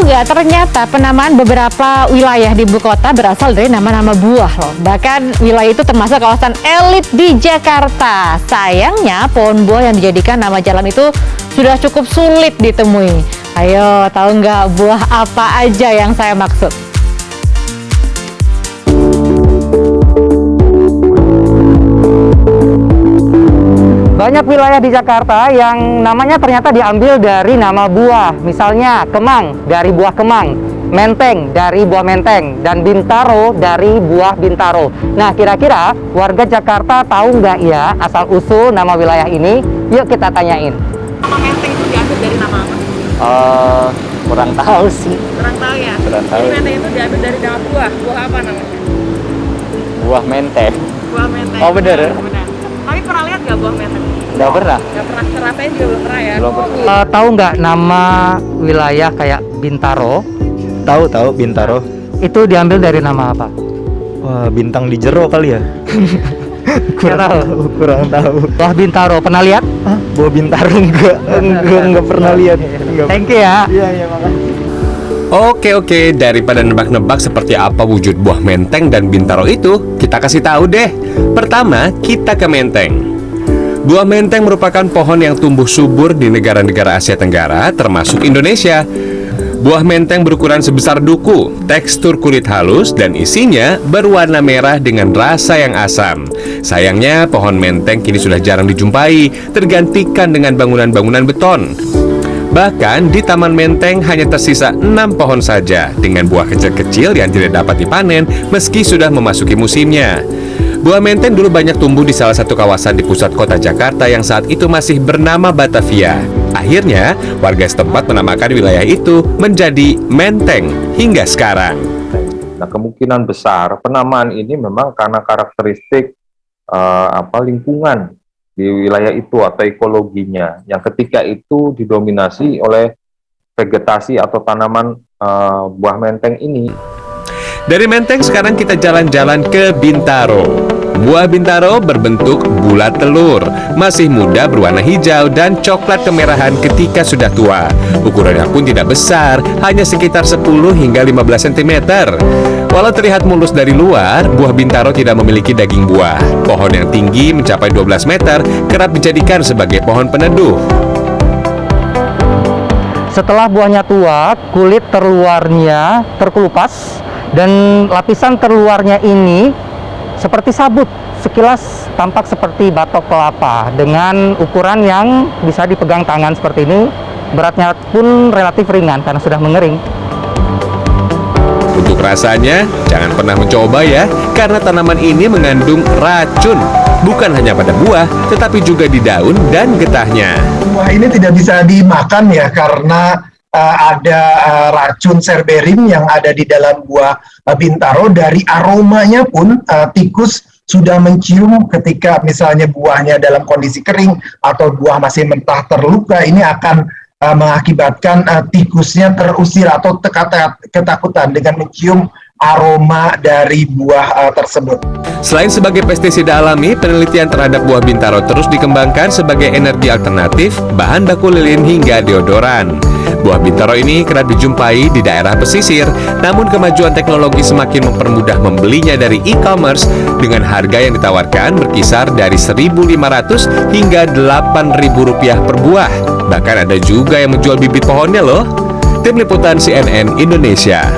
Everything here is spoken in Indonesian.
Tahu nggak, ternyata penamaan beberapa wilayah di ibu kota berasal dari nama-nama buah loh. Bahkan wilayah itu termasuk kawasan elit di Jakarta. Sayangnya pohon buah yang dijadikan nama jalan itu sudah cukup sulit ditemui. Ayo, tahu nggak buah apa aja yang saya maksud? Banyak wilayah di Jakarta yang namanya ternyata diambil dari nama buah. Misalnya Kemang dari buah kemang, Menteng dari buah menteng, dan Bintaro dari buah bintaro. Nah, kira-kira warga Jakarta tahu nggak ya asal-usul nama wilayah ini? Yuk kita tanyain. Nama Menteng itu diambil dari nama apa? Kurang tahu sih. Kurang tahu ya? Kurang tahu. Jadi Menteng itu diambil dari nama buah. Buah apa namanya? Buah menteng. Buah Menteng. Oh, bener? Benar. Tapi pernah lihat nggak buah Menteng? Nggak pernah. Nggak pernah, ngerasain juga belum pernah ya? Belum pernah. Tahu nggak nama wilayah kayak Bintaro? Tahu Bintaro. Itu diambil dari nama apa? Wah, bintang di jero kali ya. kurang tahu. Buah Bintaro pernah lihat? Hah? Buah Bintaro enggak pernah lihat. Thank you ya. Iya, makasih. Oke, daripada nebak-nebak seperti apa wujud buah menteng dan bintaro itu, kita kasih tahu deh. Pertama, kita ke Menteng. Buah menteng merupakan pohon yang tumbuh subur di negara-negara Asia Tenggara, termasuk Indonesia. Buah menteng berukuran sebesar duku, tekstur kulit halus, dan isinya berwarna merah dengan rasa yang asam. Sayangnya, pohon menteng kini sudah jarang dijumpai, tergantikan dengan bangunan-bangunan beton. Bahkan di Taman Menteng hanya tersisa 6 pohon saja dengan buah kecil-kecil yang tidak dapat dipanen meski sudah memasuki musimnya. Buah menteng dulu banyak tumbuh di salah satu kawasan di pusat kota Jakarta yang saat itu masih bernama Batavia. Akhirnya, warga setempat menamakan wilayah itu menjadi Menteng hingga sekarang. Nah, kemungkinan besar penamaan ini memang karena karakteristik lingkungan di wilayah itu atau ekologinya yang ketika itu didominasi oleh vegetasi atau tanaman buah menteng ini. Dari Menteng sekarang kita jalan-jalan ke Bintaro. Buah bintaro berbentuk bulat telur, masih muda berwarna hijau dan coklat kemerahan ketika sudah tua. Ukurannya pun tidak besar, hanya sekitar 10 hingga 15 cm. Walau terlihat mulus dari luar, buah bintaro tidak memiliki daging buah. Pohon yang tinggi mencapai 12 meter kerap dijadikan sebagai pohon peneduh. Setelah buahnya tua, kulit terluarnya terkelupas dan lapisan terluarnya ini seperti sabut. Sekilas tampak seperti batok kelapa dengan ukuran yang bisa dipegang tangan seperti ini. Beratnya pun relatif ringan karena sudah mengering. Untuk rasanya, jangan pernah mencoba ya, karena tanaman ini mengandung racun. Bukan hanya pada buah, tetapi juga di daun dan getahnya. Buah ini tidak bisa dimakan ya, karena ada racun serberin yang ada di dalam buah bintaro. Dari aromanya pun tikus sudah mencium ketika misalnya buahnya dalam kondisi kering atau buah masih mentah terluka. Ini akan mengakibatkan tikusnya terusir atau ketakutan dengan mencium aroma dari buah tersebut. Selain sebagai pestisida alami, penelitian terhadap buah bintaro terus dikembangkan sebagai energi alternatif, bahan baku lilin hingga deodoran. Buah bintaro ini kerap dijumpai di daerah pesisir, namun kemajuan teknologi semakin mempermudah membelinya dari e-commerce dengan harga yang ditawarkan berkisar dari Rp1.500 hingga Rp8.000 per buah. Bahkan ada juga yang menjual bibit pohonnya loh. Tim Liputan CNN Indonesia.